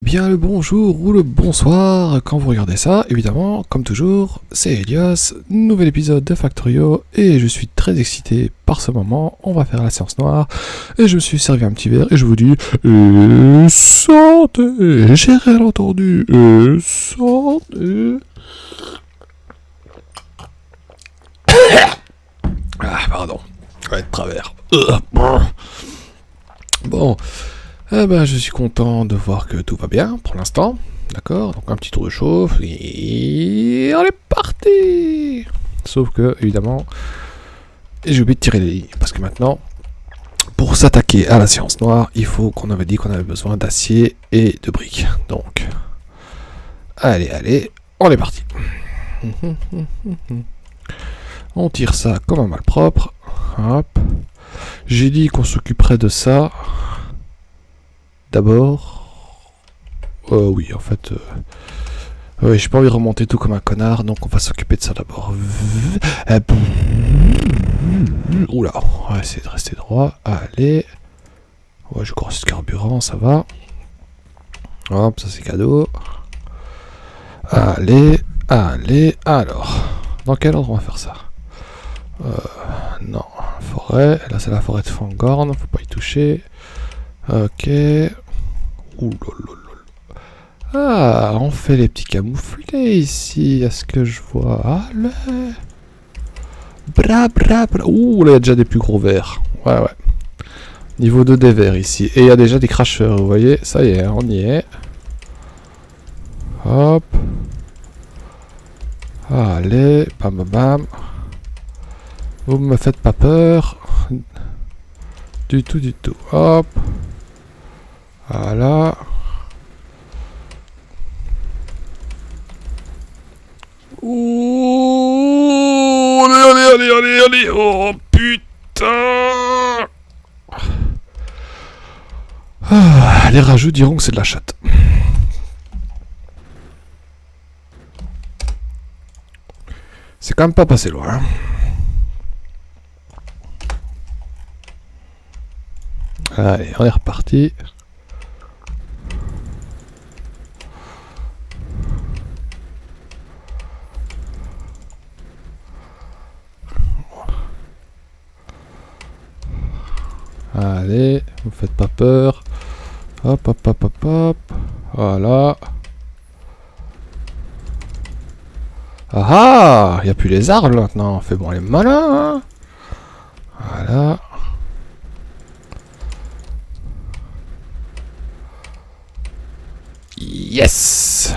bien le bonjour ou le bonsoir quand vous regardez ça. Évidemment, comme toujours, c'est Elias, nouvel épisode de Factorio et je suis très excité par ce moment. On va faire la séance noire et je me suis servi un petit verre et je vous dis santé, j'ai rien entendu, santé. Ah, pardon, je vais être travers. Bon. Eh ben, je suis content de voir que tout va bien pour l'instant. D'accord, donc un petit tour de chauffe et on est parti. Sauf que, évidemment, j'ai oublié de tirer les lignes. Parce que maintenant, pour s'attaquer à la science noire, il faut qu'on avait dit qu'on avait besoin d'acier et de briques. Donc, allez, on est parti. On tire ça comme un malpropre. Hop. J'ai dit qu'on s'occuperait de ça. D'abord, oui, en fait, j'ai pas envie de remonter tout comme un connard, donc on va s'occuper de ça d'abord. Oula, on va essayer de rester droit. Allez, ouais, je crois ce carburant, ça va. Hop, ça c'est cadeau. Allez, alors, dans quel ordre on va faire ça? Non, forêt, là c'est la forêt de Fangorn, faut pas y toucher. Ok. Ah, on fait les petits camouflés ici, à ce que je vois. Allez. Bra. Ouh, là il y a déjà des plus gros vers. Ouais. Niveau 2 des vers ici. Et il y a déjà des crashers, vous voyez. Ça y est, on y est. Hop. Allez, bam. Vous me faites pas peur. Du tout. Hop. Voilà. Ouh, allez. Oh putain. Les rageux diront que c'est de la chatte. C'est quand même pas passé loin. Hein. Allez, on est reparti. Allez, vous faites pas peur. Hop. Voilà. Ah, il n'y a plus les arbres maintenant. Fais bon les malins. Hein. Voilà. Yes.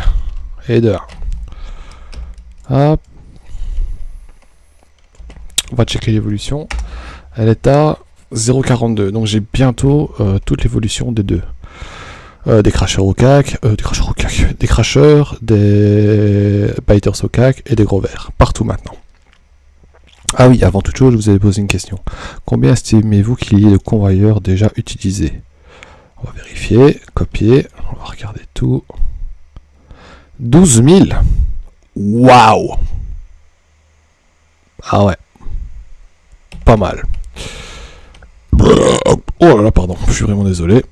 Et de 1. Hop. On va checker l'évolution. Elle est à 0,42. Donc j'ai bientôt toute l'évolution des deux. Des crashers au cac, des crashers, des biters au cac et des gros vers. Partout maintenant. Ah oui, avant toute chose, je vous avais posé une question. Combien estimez-vous qu'il y ait de convoyeurs déjà utilisés? On va vérifier, copier, on va regarder tout. 12 000. Waouh. Ah ouais. Pas mal. Oh là là, pardon, je suis vraiment désolé.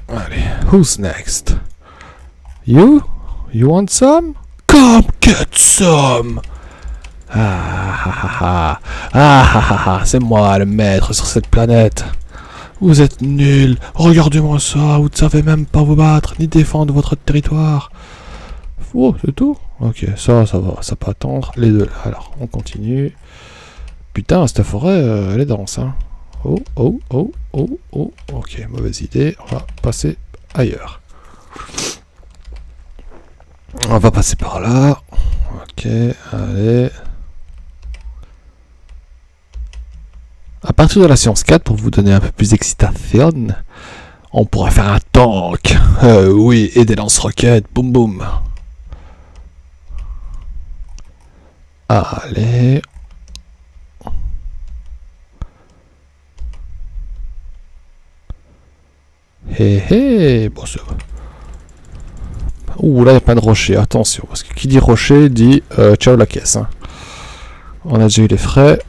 Allez, who's next? You? You want some? Come get some! Ah, c'est moi le maître sur cette planète. Vous êtes nuls. Regardez-moi ça, vous ne savez même pas vous battre, ni défendre votre territoire. Oh, c'est tout? Ok, ça va, ça peut attendre. Les deux, alors, on continue. Putain, cette forêt, elle est dense, hein. Oh. Ok, mauvaise idée. On va passer ailleurs. On va passer par là. Ok, allez. À partir de la séance 4, pour vous donner un peu plus d'excitation, on pourra faire un tank. Oui, et des lance-roquettes. Boum. Allez. Hé, bon ça va. Ouh, là il n'y a pas de rocher, attention, parce que qui dit rocher dit ciao la caisse. Hein. On a déjà eu les frais.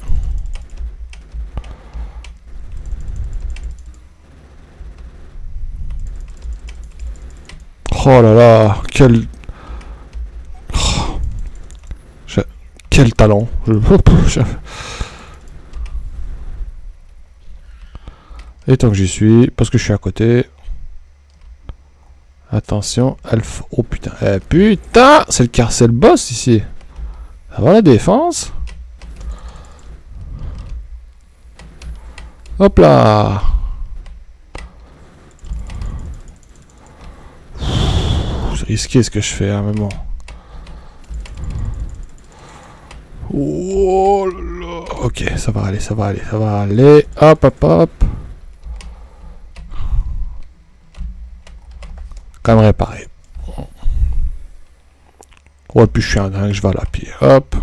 Oh là là, quel... Oh. Quel talent. Et tant que j'y suis, parce que je suis à côté... Attention, Alpha... Oh putain, putain, c'est le boss ici. Ça va la défense? Hop là. C'est risqué ce que je fais à un moment. Oh là là. Ok, ça va aller, ça va aller, ça va aller. Hop, hop, hop. Quand même réparé. Oh, puis je suis un dingue, je vais à la pied. Hop.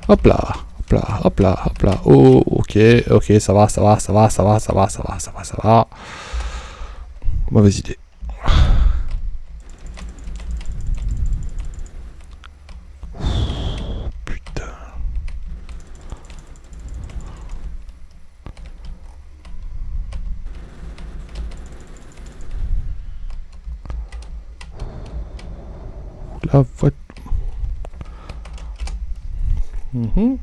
Hop là. Hop là, hop là, hop là. Oh, ok, ok, ça va, ça va, ça va, ça va, ça va, ça va, ça va, ça va. Mauvaise idée. Putain. La voiture. Ils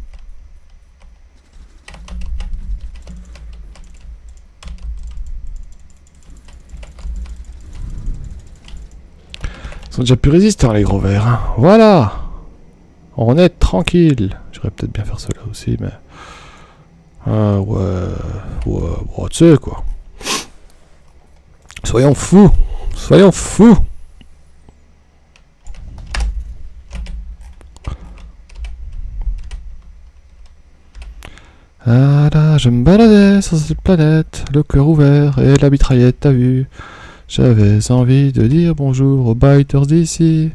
sont déjà plus résistants les gros verts. Hein. Voilà. On est tranquille. J'aurais peut-être bien faire cela aussi, mais... ouais, tu sais quoi. Soyons fous. Soyons fous. Ah là, je me baladais sur cette planète, le cœur ouvert et la mitraillette, t'as vu. J'avais envie de dire bonjour aux biters d'ici.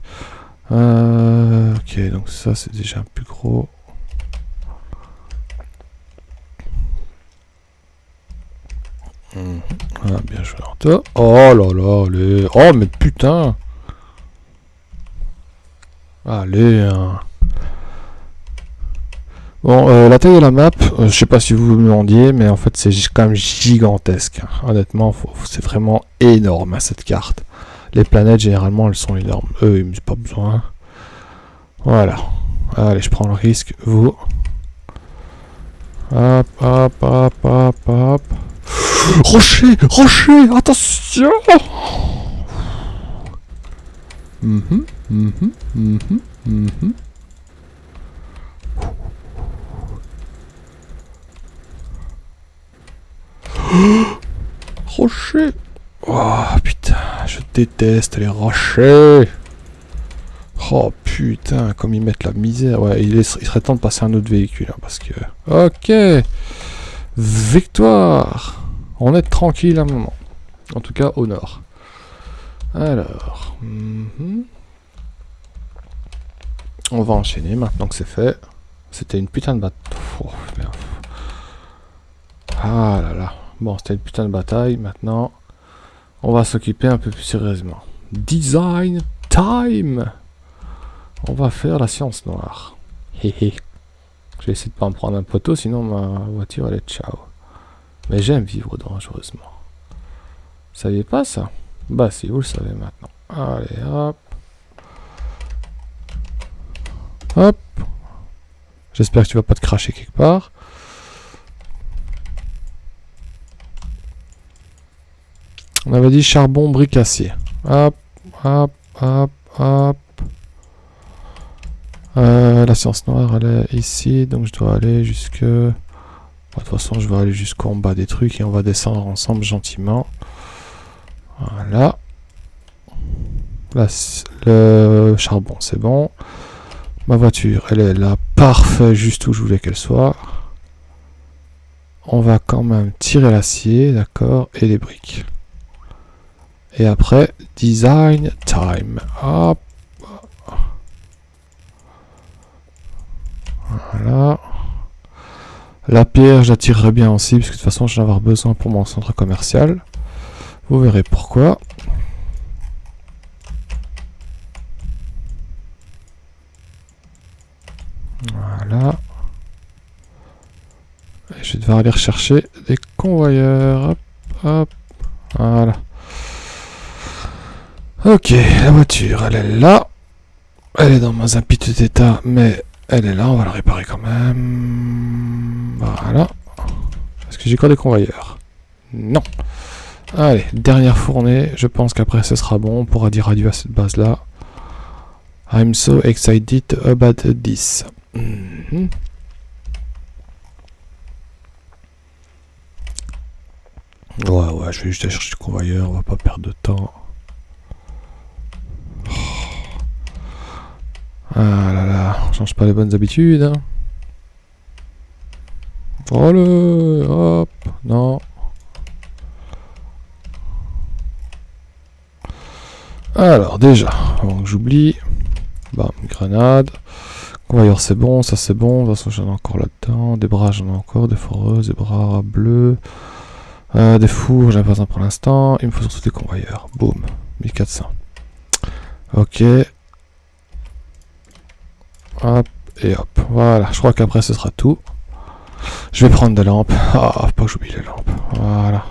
Ok, donc ça c'est déjà un plus gros. Ah, bien joué, toi. Oh là là, allez. Oh, mais putain. Allez, hein. Bon, la taille de la map, je sais pas si vous me demandiez, mais en fait c'est quand même gigantesque. Hein. Honnêtement, c'est vraiment énorme à cette carte. Les planètes, généralement, elles sont énormes. Eux, ils n'ont pas besoin. Voilà. Allez, je prends le risque. Vous. Hop, hop, hop, hop, hop. Rocher, rocher, attention. Rocher. Oh putain, je déteste les rochers. Oh putain, comme ils mettent la misère. Ouais, il serait temps de passer un autre véhicule. Hein, parce que... Ok. Victoire. On est tranquille à un moment. En tout cas, au nord. Alors. On va enchaîner maintenant que c'est fait. C'était une putain de bataille. Oh, merde. Ah là là. Bon, c'était une putain de bataille. Maintenant, on va s'occuper un peu plus sérieusement. Design time. On va faire la science noire. Héhé. Je vais essayer de pas me prendre un poteau, sinon ma voiture elle est ciao. Mais j'aime vivre dangereusement. Vous saviez pas ça? Bah si, vous le savez maintenant. Allez, hop. Hop. J'espère que tu vas pas te cracher quelque part. On avait dit charbon, brique, acier. Hop, hop, hop, hop. La science noire, elle est ici, donc je dois aller jusque... De toute façon, je vais aller jusqu'en bas des trucs et on va descendre ensemble gentiment. Voilà. Là, le charbon, c'est bon. Ma voiture, elle est là, parfait, juste où je voulais qu'elle soit. On va quand même tirer l'acier, d'accord, et les briques. Et après, design time. Hop. Voilà. La pierre, je la tirerai bien aussi, parce que de toute façon, je vais en avoir besoin pour mon centre commercial. Vous verrez pourquoi. Voilà. Et je vais devoir aller rechercher des convoyeurs. Hop, hop. Voilà. Ok, la voiture, elle est là. Elle est dans un piteux état, mais elle est là, on va la réparer quand même. Voilà. Est-ce que j'ai encore des convoyeurs? Non. Allez, dernière fournée. Je pense qu'après ce sera bon. On pourra dire adieu à cette base-là. I'm so excited about this. Ouais, je vais juste aller chercher le convoyeur. On va pas perdre de temps. Ah là là, on change pas les bonnes habitudes. Hein. Allez, hop, non. Alors déjà, avant que j'oublie, bam, grenade. Convoyeur c'est bon, ça c'est bon. De toute façon j'en ai encore là-dedans. Des bras j'en ai encore, des foreuses, des bras bleus. Des fours, j'en ai pas besoin pour l'instant. Il me faut surtout des convoyeurs. Boum, 1400. Ok. Hop, et hop. Voilà, je crois qu'après ce sera tout. Je vais prendre des lampes. Ah, faut pas que j'oublie les lampes. Voilà.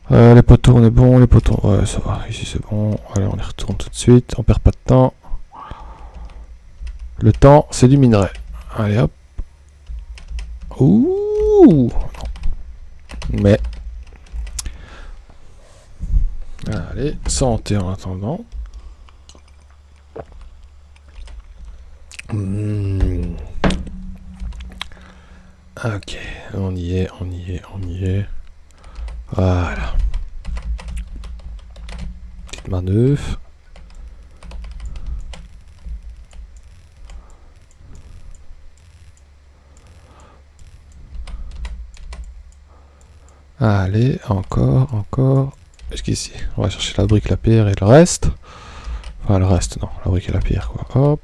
Les poteaux, on est bon. Les poteaux, ouais, ça va. Ici, c'est bon. Allez, on y retourne tout de suite. On perd pas de temps. Le temps, c'est du minerai. Allez, hop. Ouh. Non. Mais. Allez, santé en attendant. Ok, on y est. Voilà. Petite manœuvre. Allez, encore. Jusqu'ici. On va chercher la brique, la pierre et le reste. Enfin, le reste, non. La brique et la pierre, quoi. Hop.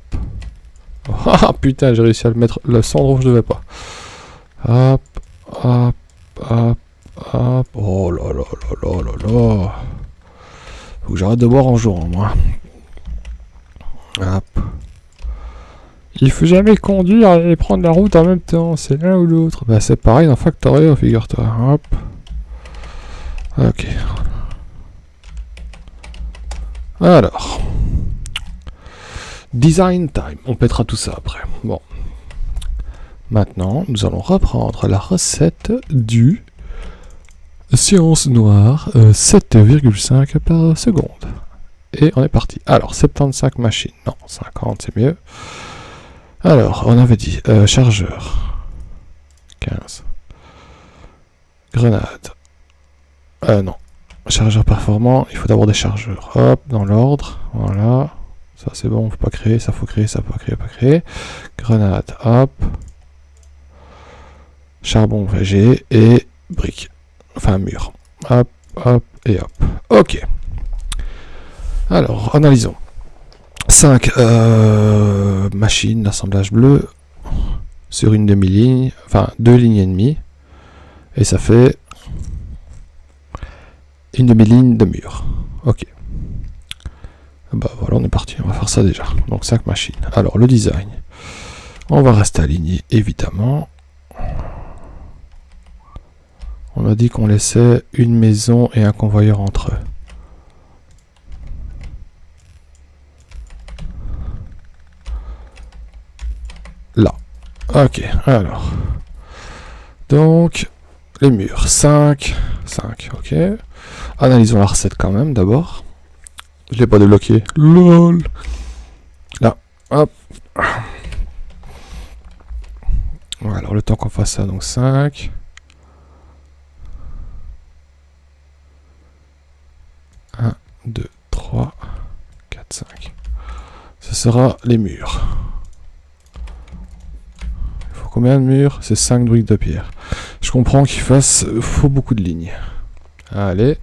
Ah, putain, j'ai réussi à le mettre le cendron où je devais pas. Hop. Oh là là. Faut que j'arrête de boire en jouant, moi. Hop. Il faut jamais conduire et prendre la route en même temps. C'est l'un ou l'autre. Bah, c'est pareil dans Factorio, figure-toi. Hop. Ok. Alors. Design time. On pètera tout ça après. Bon. Maintenant, nous allons reprendre la recette du Science Noire 7,5 par seconde. Et on est parti. Alors, 75 machines. Non, 50, c'est mieux. Alors, on avait dit chargeur. 15. Grenade. Non. Chargeur performant, il faut d'abord des chargeurs. Hop, dans l'ordre. Voilà. Ça c'est bon, faut pas créer, ça faut créer, ça faut créer. Grenade, hop. Charbon VG et brique. Enfin, mur. Hop, et hop. Ok. Alors, analysons. 5 machines d'assemblage bleu sur une demi-ligne, enfin 2 lignes et demie. Et ça fait une demi-ligne de mur. Ok. Bah voilà, on est parti, on va faire ça déjà. Donc 5 machines. Alors le design. On va rester aligné, évidemment. On a dit qu'on laissait une maison et un convoyeur entre eux. Là. Ok, alors. Donc, les murs. 5, ok. Analysons la recette quand même, d'abord. Je l'ai pas débloqué. LOL. Là, hop. Voilà, alors le temps qu'on fasse ça, donc 5. Un, 2, 3, 4, 5. Ce sera les murs. Il faut combien de murs? C'est 5 briques de pierre. Je comprends qu'il faut beaucoup de lignes. Allez.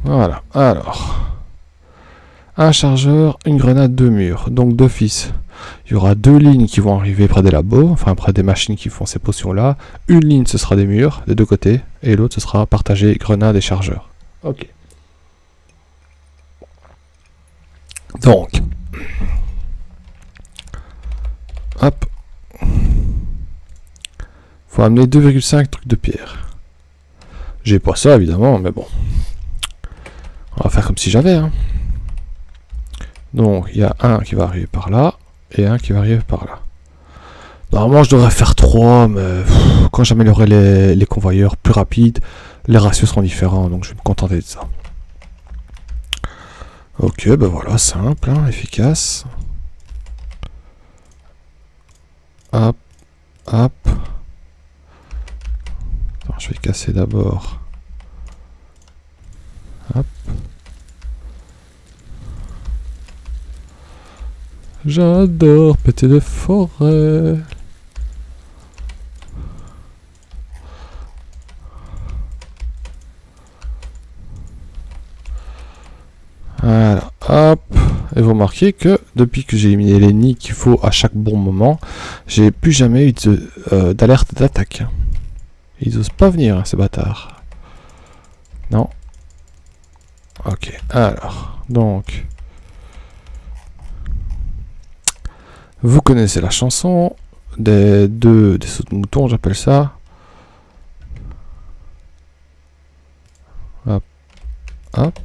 Voilà, alors. Un chargeur, une grenade, 2 murs. Donc d'office, il y aura 2 lignes qui vont arriver près des labos, enfin près des machines qui font ces potions-là. Une ligne, ce sera des murs, des deux côtés, et l'autre, ce sera partagé grenade et chargeur. Ok. Donc. Hop. Faut amener 2,5 trucs de pierre. J'ai pas ça, évidemment, mais bon. On va faire comme si j'avais, hein. Donc, il y a un qui va arriver par là, et un qui va arriver par là. Normalement, je devrais faire 3, mais quand j'améliorerai les convoyeurs plus rapides, les ratios seront différents, donc je vais me contenter de ça. Ok, ben voilà, simple, hein, efficace. Hop, hop. Attends, je vais casser d'abord. Hop. J'adore péter de forêt. Voilà, hop. Et vous remarquez que depuis que j'ai éliminé les nids qu'il faut à chaque bon moment, j'ai plus jamais eu d'alerte d'attaque. Ils osent pas venir, hein, ces bâtards. Non. Ok, alors, donc... Vous connaissez la chanson des sauts de mouton, j'appelle ça. Hop, hop.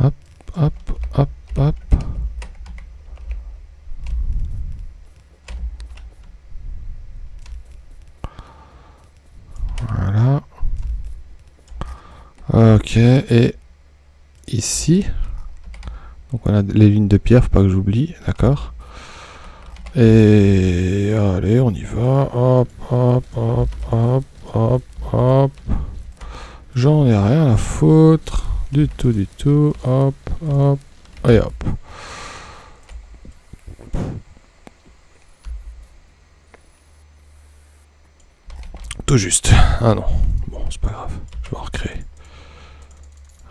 Hop, hop, hop, hop. Voilà. Ok, et ici. Donc on a les lignes de pierre, faut pas que j'oublie, d'accord. Et allez, on y va. Hop, hop, hop, hop, hop, hop. J'en ai rien à foutre. Du tout, du tout. Hop, hop. Et hop. Tout juste. Ah non. Bon, c'est pas grave. Je vais en recréer.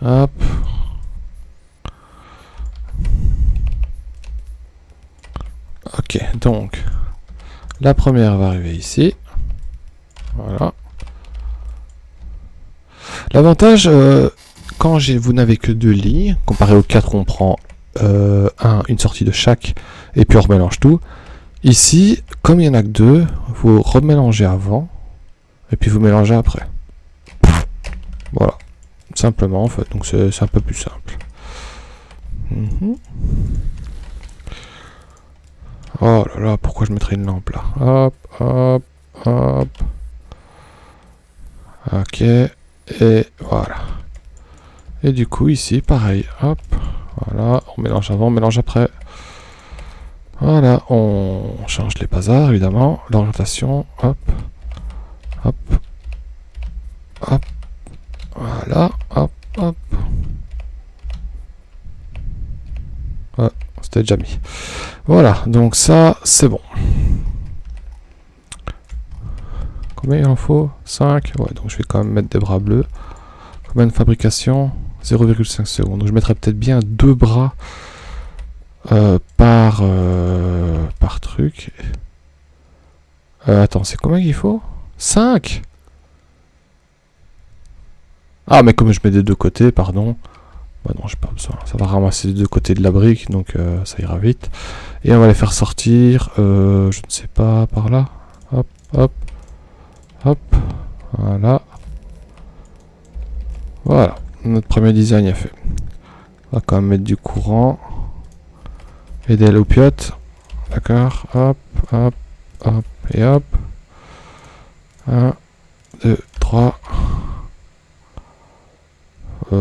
Hop. Ok, donc. La première va arriver ici. Voilà. L'avantage, quand vous n'avez que 2 lignes, comparé aux 4 où on prend une sortie de chaque, et puis on remélange tout. Ici, comme il n'y en a que 2, vous remélangez avant, et puis vous mélangez après. Voilà. Simplement, en fait. Donc c'est un peu plus simple. Oh là là, pourquoi je mettrais une lampe là? Hop, hop, hop. Ok. Et voilà. Et du coup, ici, pareil. Hop. Voilà. On mélange avant, on mélange après. Voilà. On change les bazars, évidemment. L'orientation. Hop. Hop. Hop. Voilà. Hop. Hop. Ouais, c'était déjà mis. Voilà. Donc ça, c'est bon. Combien il en faut? 5. Ouais, donc je vais quand même mettre des bras bleus. Combien de fabrication? 0,5 secondes. Donc je mettrais peut-être bien 2 bras par truc. Attends, c'est combien qu'il faut? 5. Ah, mais comme je mets des deux côtés, pardon. Bah non, j'ai pas besoin. Ça va ramasser des deux côtés de la brique, donc ça ira vite. Et on va les faire sortir, je ne sais pas, par là. Hop, hop. Hop, voilà. Voilà, notre premier design est fait. On va quand même mettre du courant. Et des loupiottes. D'accord, hop, hop, hop, et hop. 1, 2, 3. Ouais,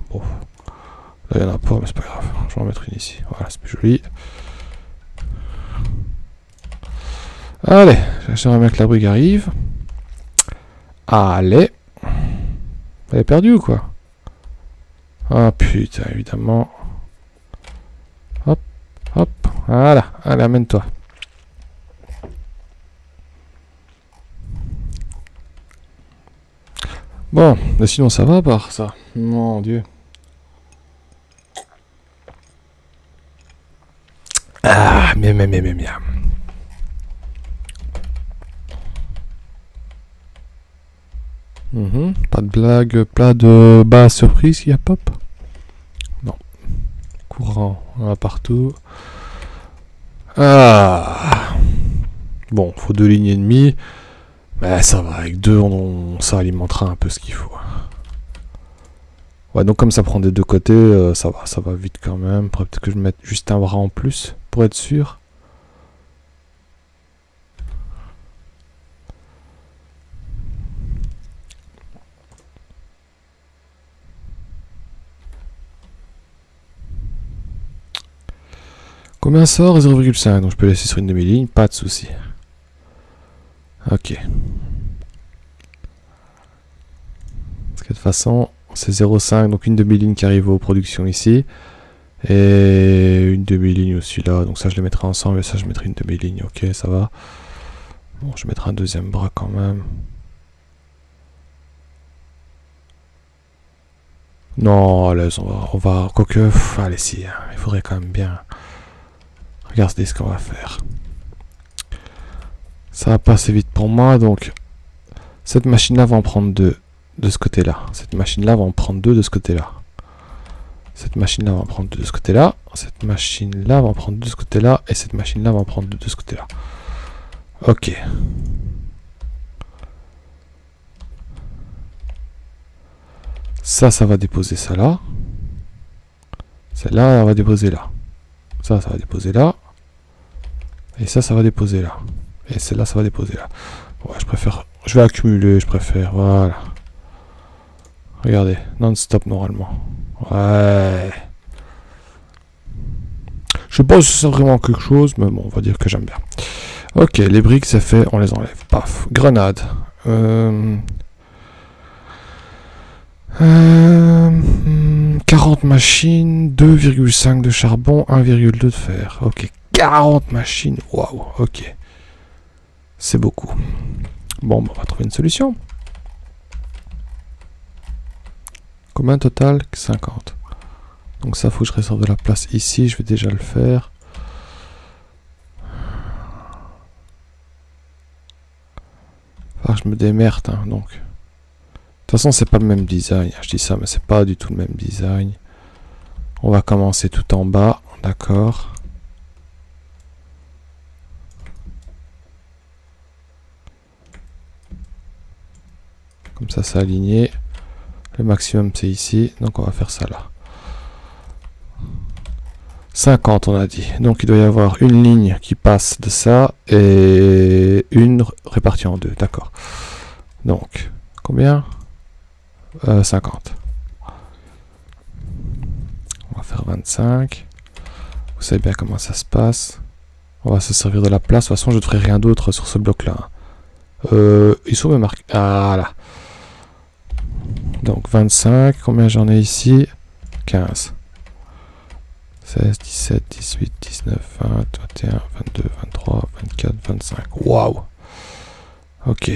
bon. Là, il n'y en a pas, mais c'est pas grave. Je vais en mettre une ici. Voilà, c'est plus joli. Allez, j'aimerais bien que la brigue arrive. Allez. Elle est perdue ou quoi? Ah putain, évidemment. Hop, hop. Voilà, allez, amène-toi. Bon, mais sinon ça va à part ça. Mon Dieu. Ah, miam. Pas de blague, plat de bas surprise qui a pop? Non. Courant, on a partout. Ah. Bon, faut 2 lignes et demie. Mais ça va, avec 2, ça alimentera un peu ce qu'il faut. Ouais, donc comme ça prend des deux côtés, ça va vite quand même. Peut-être que je mette juste un bras en plus, pour être sûr. Combien sort? 0,5, donc je peux laisser sur une demi-ligne, pas de souci. Ok. Parce que de toute façon, c'est 0,5, donc une demi-ligne qui arrive aux productions ici. Et une demi-ligne aussi là, donc ça je les mettrai ensemble, et ça je mettrai une demi-ligne, ok, ça va. Bon, je mettrai un deuxième bras quand même. Non, allez, on va, quoique, allez si, hein, il faudrait quand même bien. Regardez ce qu'on va faire. Ça va pas assez vite pour moi, donc cette machine-là va en prendre deux de ce côté-là. Cette machine-là va en prendre deux de ce côté-là. Cette machine-là va en prendre deux de ce côté-là. Cette machine-là va en prendre deux de ce côté-là. Et cette machine-là va en prendre deux de ce côté-là. Ok. Ça va déposer ça là. Celle-là, elle va déposer là. Ça va déposer là. Et ça va déposer là. Et celle-là, ça va déposer là. Ouais, je préfère... Je vais accumuler, je préfère. Voilà. Regardez, non-stop normalement. Ouais. Je sais pas si c'est vraiment quelque chose, mais bon, on va dire que j'aime bien. Ok, les briques, c'est fait, on les enlève. Paf. Grenade. 40 machines, 2,5 de charbon, 1,2 de fer. Ok, 40 machines. Waouh, ok. C'est beaucoup. Bon, on va trouver une solution. Combien total? 50. Donc ça, faut que je réserve de la place ici. Je vais déjà le faire. Enfin, je me démerde, hein, donc. De toute façon, c'est pas le même design. Je dis ça, mais c'est pas du tout le même design. On va commencer tout en bas, d'accord. Comme ça, c'est aligné. Le maximum, c'est ici. Donc, on va faire ça là. 50, on a dit. Donc, il doit y avoir une ligne qui passe de ça et une répartie en deux. D'accord. Donc, combien 50. On va faire 25. Vous savez bien comment ça se passe. On va se servir de la place. De toute façon, je ne ferai rien d'autre sur ce bloc-là. Ils sont mes marques. Ah là. Donc 25. Combien j'en ai ici? 15. 16, 17, 18, 19, 20, 21, 22, 23, 24, 25. Waouh! Ok.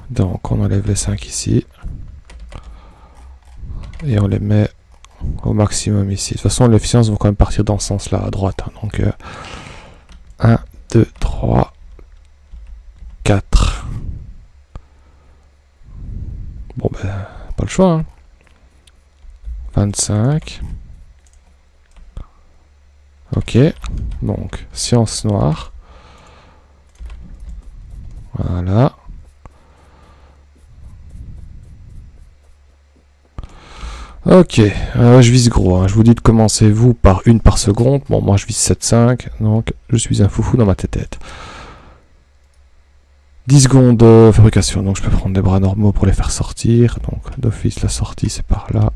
Donc on enlève les 5 ici. Et on les met au maximum ici. De toute façon, l'efficience va quand même partir dans ce sens-là, à droite. Hein. Donc 1, 2, 3, 4. Bon ben, pas le choix. Hein. 25. Ok. Donc, science noire. Voilà. Ok, je vise gros, hein. Je vous dis de commencer vous par une par seconde. Bon, moi je vise 7,5, donc je suis un foufou dans ma tête. 10 secondes de fabrication, donc je peux prendre des bras normaux pour les faire sortir. Donc d'office, la sortie c'est par là.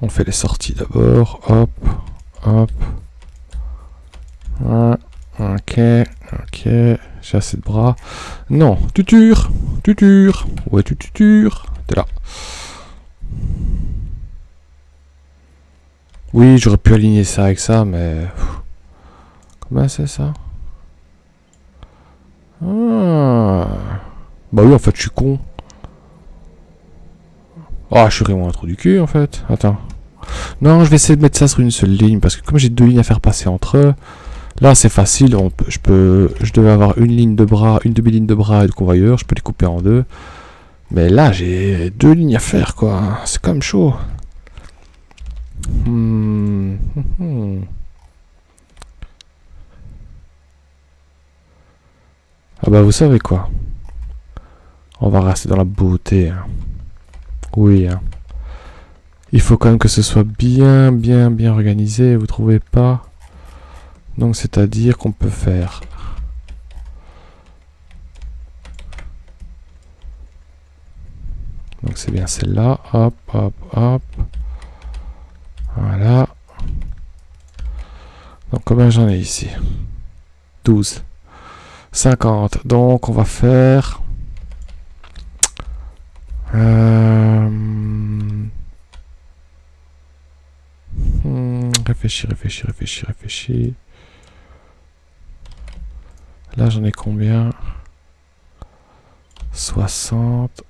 On fait les sorties d'abord, hop, hop. Voilà. Ok, j'ai assez de bras. Non, tuture. Ouais, tuture. T'es là. Oui, j'aurais pu aligner ça avec ça, mais... Comment c'est ça? Ah. Bah oui, en fait, je suis con. Ah, je suis vraiment un trou du cul, en fait. Attends. Non, je vais essayer de mettre ça sur une seule ligne, parce que comme j'ai deux lignes à faire passer entre eux... Là, c'est facile, je devais avoir une ligne de bras, une demi-ligne de bras et de convoyeur, je peux les couper en deux. Mais là, j'ai deux lignes à faire, quoi. C'est quand même chaud. Ah bah vous savez quoi? On va rester dans la beauté. Hein. Oui. Hein. Il faut quand même que ce soit bien organisé, vous trouvez pas? Donc c'est-à-dire qu'on peut faire... Donc c'est bien celle-là. Hop, hop, hop. Voilà. Donc combien j'en ai ici? 12. 50. Donc on va faire... Réfléchis. Là j'en ai combien? 60.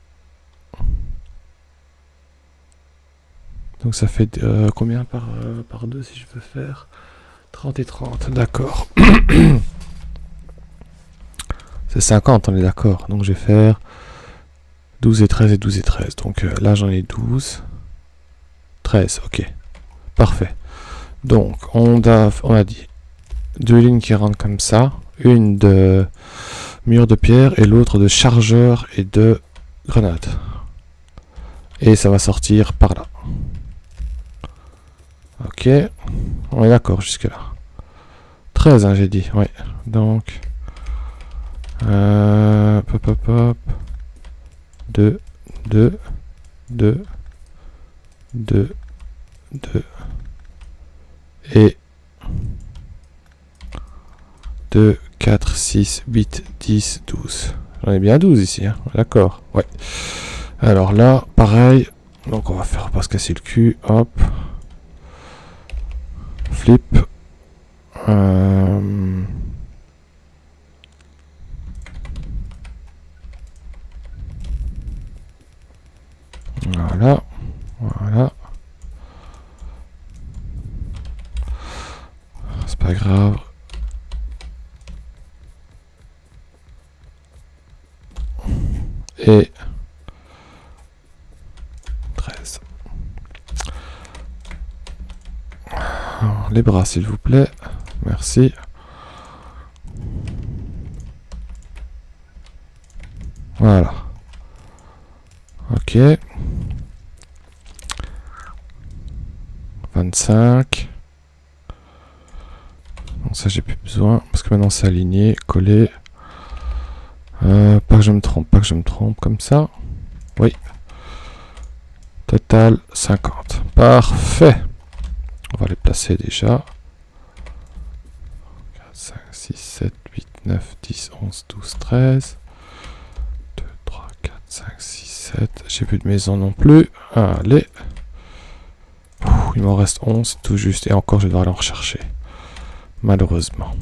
Donc ça fait combien par 2 si je veux faire 30 et 30, d'accord. C'est 50, on est d'accord. Donc je vais faire 12 et 13 et 12 et 13. Donc là j'en ai 12. 13, ok. Parfait. Donc on a dit 2 lignes qui rentrent comme ça. Une de mur de pierre et l'autre de chargeur et de grenade. Et ça va sortir par là. Ok. On est d'accord jusque là. 13 hein, j'ai dit. Ouais. Donc... hop. 2 et 2, 4, 6, 8, 10, 12. J'en ai bien 12 ici, hein. D'accord, ouais. Alors là, pareil. Donc on va faire pas se casser le cul. Hop. Flip. Voilà. C'est pas grave. Et 13. Alors, les bras s'il vous plaît. Merci. Voilà. Ok. 25. Donc ça j'ai plus besoin parce que maintenant c'est aligné, collé. Pas que je me trompe, comme ça. Oui. Total 50. Parfait. On va les placer déjà. 4, 5, 6, 7, 8, 9, 10, 11, 12, 13. 2, 3, 4, 5, 6, 7. J'ai plus de maison non plus. Allez. Il m'en reste 11 tout juste. Et encore je vais devoir aller en rechercher. Malheureusement.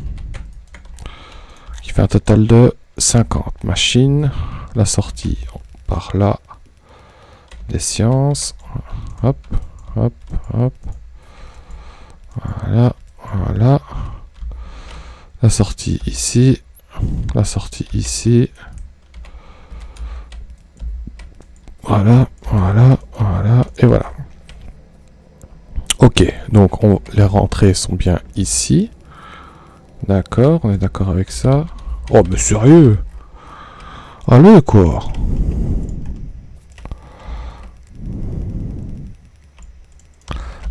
Qui fait un total de 50 machines. La sortie par là. Des sciences. Hop. Voilà. La sortie ici. Voilà. Et voilà. Ok, donc les rentrées sont bien ici. D'accord, on est d'accord avec ça. Oh, mais sérieux? Allez, quoi.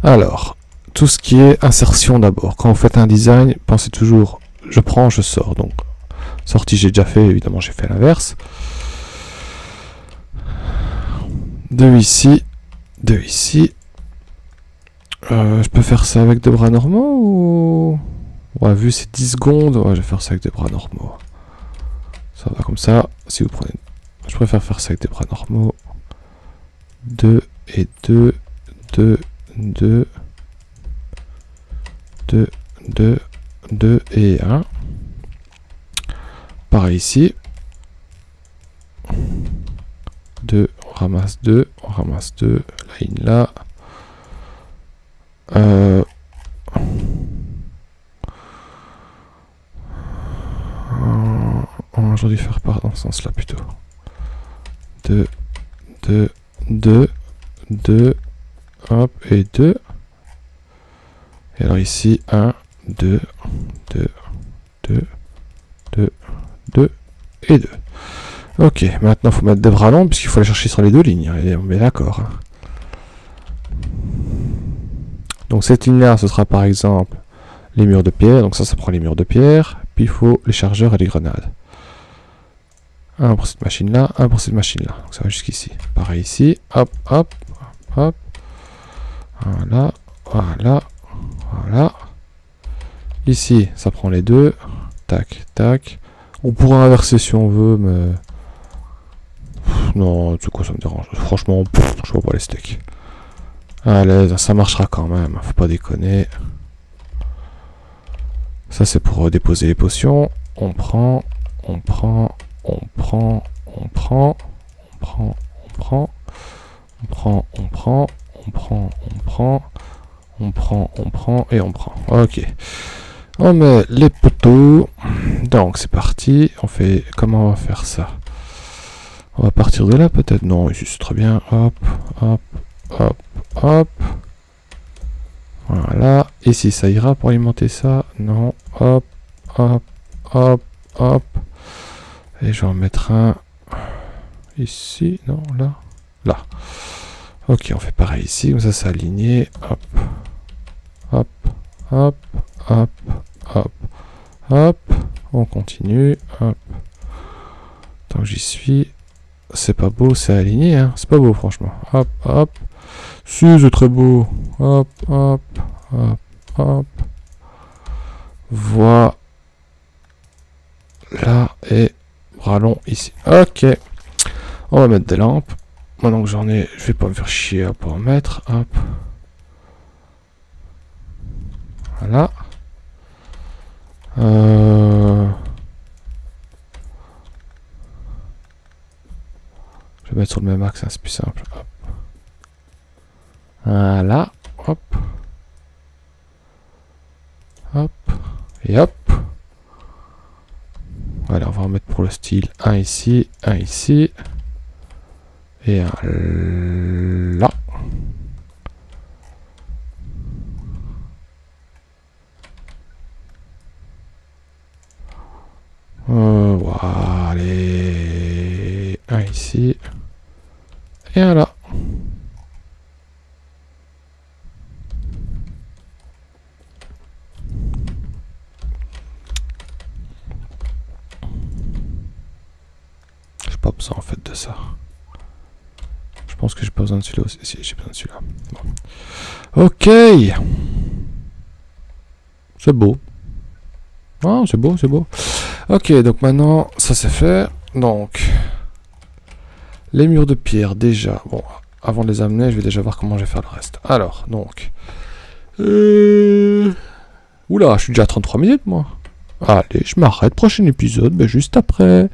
Alors, tout ce qui est insertion d'abord. Quand vous faites un design, pensez toujours, je prends, je sors. Donc, sortie, j'ai déjà fait, évidemment, j'ai fait l'inverse. 2 ici. Je peux faire ça avec des bras normaux ou... Ouais, vu c'est 10 secondes, ouais, je vais faire ça avec des bras normaux. Ça va comme ça. Si vous prenez... Je préfère faire ça avec des bras normaux. 2 et 2 et 1. Pareil ici. 2, on ramasse 2, la ligne là. J'aurais dû faire par dans ce sens là plutôt. 2, hop, et 2. Et alors ici, 1, 2, et 2. Ok, maintenant il faut mettre des bras longs puisqu'il faut aller chercher sur les deux lignes. Et on est d'accord. Hein. Donc cette ligne-là, ce sera par exemple les murs de pierre. Donc ça prend les murs de pierre. Puis il faut les chargeurs et les grenades. Un pour cette machine-là, un pour cette machine-là. Donc ça va jusqu'ici. Pareil ici. Hop, hop, hop. Voilà, voilà, voilà. Ici, ça prend les deux. Tac, tac. On pourra inverser si on veut, mais... Non, c'est quoi, ça me dérange. Franchement, je vois pas les steaks. Allez, ça marchera quand même. Faut pas déconner. Ça, c'est pour déposer les potions. On prend, on prend, on prend, on prend, on prend, on prend, on prend, on prend, on prend, on prend, on prend, on prend, et on prend. Ok. On met les poteaux. Donc, c'est parti. On fait... Comment on va faire ça? On va partir de là, peut-être? Non, ici, c'est très bien. Hop, hop, hop, hop. Voilà. Ici, ça ira pour alimenter ça? Non. Hop, hop, hop, hop. Et je vais en mettre un... Ici, non, là. Là. Ok, on fait pareil ici, comme ça, c'est aligné. Hop, hop, hop, hop, hop, hop. On continue. Hop. Tant que j'y suis. C'est pas beau, c'est aligné, hein. C'est pas beau, franchement. Hop, hop. Si, c'est très beau. Hop, hop, hop, hop. Voilà. Là, et bras long ici. Ok. On va mettre des lampes. Maintenant que j'en ai, je vais pas me faire chier à pas en mettre. Hop. Voilà. Je vais mettre sur le même axe, hein, c'est plus simple. Hop. Voilà. Hop. Hop. Et hop. Voilà, on va en mettre pour le style un ici, et un là. Voilà, allez, un ici, et un là. J'ai pas besoin en fait de ça. Je pense que j'ai pas besoin de celui-là aussi. Si, j'ai besoin de celui-là. Bon. Ok. C'est beau. Ah, c'est beau, c'est beau. Ok, donc maintenant, ça c'est fait. Donc, les murs de pierre, déjà. Bon, avant de les amener, je vais déjà voir comment je vais faire le reste. Alors, donc... Oula, je suis déjà à 33 minutes, moi. Allez, je m'arrête. Prochain épisode, ben, juste après.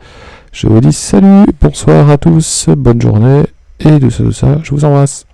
Je vous dis salut, bonsoir à tous, bonne journée, et tout ça, je vous embrasse.